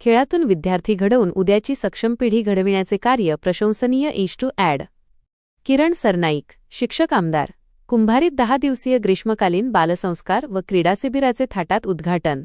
खेळातून विद्यार्थी घडवून उद्याची सक्षम पिढी घडविण्याचे कार्य प्रशंसनीय. To add. किरण सरनाईक, शिक्षक आमदार. कुंभारीत 10 दिवसीय ग्रीष्मकालीन बालसंस्कार व क्रीडा शिबिराचे थाटात उद्घाटन.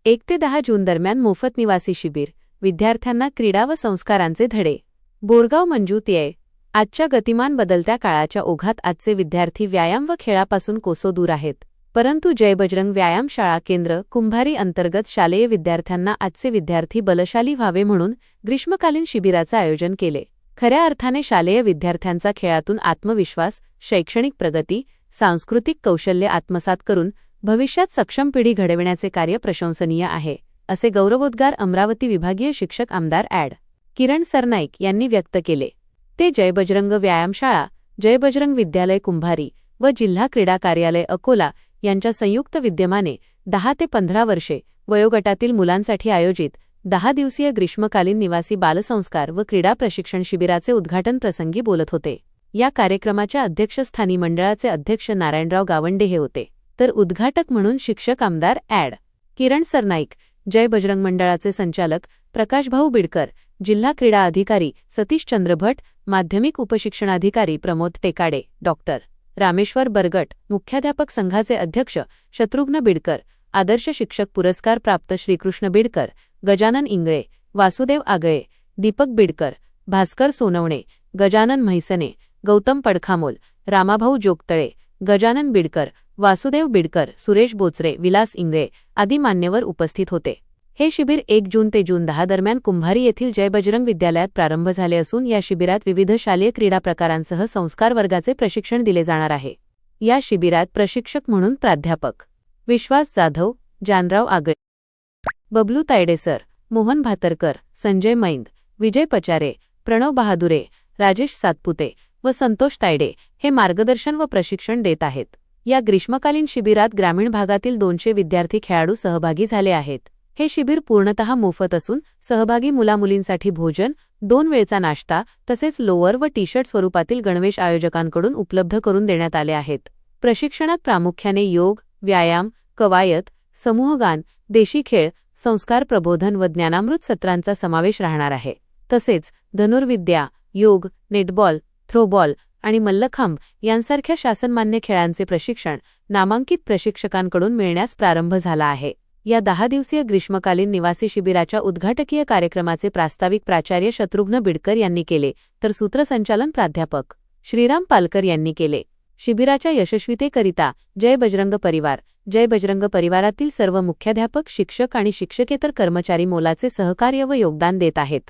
1 ते 10 जून दरम्यान मोफत निवासी शिबिर, विद्यार्थ्यांना क्रीडा व संस्कारांचे धडे. बोरगाव. मंजूतीय. आजच्या गतिमान बदलत्या काळाच्या ओघात आजचे विद्यार्थी व्यायाम व खेळापासून कोसो दूर आहेत. परंतु जय बजरंग व्यायामशाळा केंद्र कुंभारी अंतर्गत शालेय विद्यार्थ्यांना आजचे विद्यार्थी बलशाली व्हावे म्हणून ग्रीष्मकालीन शिबिराचे आयोजन केले. खऱ्या अर्थाने शालेय विद्यार्थ्यांचा खेळातून आत्मविश्वास, शैक्षणिक प्रगती, सांस्कृतिक कौशल्य आत्मसात करून भविष्यात सक्षम पिढी घडविण्याचे कार्य प्रशंसनीय आहे, असे गौरवोद्गार अमरावती विभागीय शिक्षक आमदार ॲड. किरण सरनाईक यांनी व्यक्त केले. ते जय बजरंग व्यायामशाळा, जय बजरंग विद्यालय कुंभारी व जिल्हा क्रीडा कार्यालय अकोला यांच्या संयुक्त विद्यमाने 10 ते 15 वर्षे वयोगटातील मुलांसाठी आयोजित 10 दिवसीय ग्रीष्मकालीन निवासी बालसंस्कार व क्रीडा प्रशिक्षण शिबिराचे उद्घाटन प्रसंगी बोलत होते. या कार्यक्रमाच्या अध्यक्षस्थानी मंडळाचे अध्यक्ष नारायणराव गावंडे हे होते, तर उद्घाटक म्हणून शिक्षक आमदार ॲड. किरण सरनाईक, जय बजरंग मंडळाचे संचालक प्रकाशभाऊ बिडकर, जिल्हा क्रीडा अधिकारी सतीश चंद्र भट, माध्यमिक उपशिक्षणाधिकारी प्रमोद टेकाडे, डॉक्टर रामेश्वर बरगट, मुख्याध्यापक संघाचे अध्यक्ष शत्रुघ्न बिडकर, आदर्श शिक्षक पुरस्कार प्राप्त श्रीकृष्ण बिडकर, गजानन इंगळे, वासुदेव आगळे, दीपक बिडकर, भास्कर सोनवणे, गजानन म्हैसने, गौतम पडखामोल, रामाभाऊ जोगतळे, गजानन बिडकर, वासुदेव बिडकर, सुरेश बोचरे, विलास इंगळे आदी मान्यवर उपस्थित होते. हे शिबिर 1 जून ते जून 10 दरम्यान कुंभारी येथील जय बजरंग विद्यालयात प्रारंभ झाले असून या शिबिरात विविध शालेय क्रीडा प्रकारांसह संस्कार वर्गाचे प्रशिक्षण दिले जाणार आहे. या शिबिरात प्रशिक्षक म्हणून प्राध्यापक विश्वास जाधव, जानराव आगळे, बबलू तायडेसर, मोहन भातरकर, संजय मैंद, विजय पचारे, प्रणव बहादुरे, राजेश सातपुते व संतोष तायडे हे मार्गदर्शन व प्रशिक्षण देत आहेत. या ग्रीष्मकालीन शिबिरात ग्रामीण भागातील 200 विद्यार्थी खेळाडू सहभागी झाले आहेत. हे शिबिर पूर्णतः मोफत असून सहभागी मुलामुलींसाठी भोजन, 2 वेळचा नाश्ता तसेच लोअर व टी-शर्ट स्वरूपातील गणवेश आयोजकांकडून उपलब्ध करून देण्यात आले आहेत. प्रशिक्षणात प्रामुख्याने योग, व्यायाम, कवायत, समूहगान, देशी खेळ, संस्कार प्रबोधन व ज्ञानामृत सत्रांचा समावेश राहणार आहे. तसेच धनुर्विद्या, योग, नेटबॉल, थ्रोबॉल आणि मल्लखांब यांसारख्या शासनमान्य खेळांचे प्रशिक्षण नामांकित प्रशिक्षकांकडून मिळण्यास प्रारंभ झाला आहे. या 10 दिवसीय ग्रीष्मकालीन निवासी शिबिराच्या उद्घाटकीय कार्यक्रमाचे प्रास्ताविक प्राचार्य शत्रुघ्न बिडकर यांनी केले, तर सूत्रसंचालन प्राध्यापक श्रीराम पालकर यांनी केले. शिबिराच्या यशस्वीतेकरिता जय बजरंग परिवार, जय बजरंग परिवारातील सर्व मुख्याध्यापक, शिक्षक आणि शिक्षकेतर कर्मचारी मोलाचे सहकार्य व योगदान देत आहेत.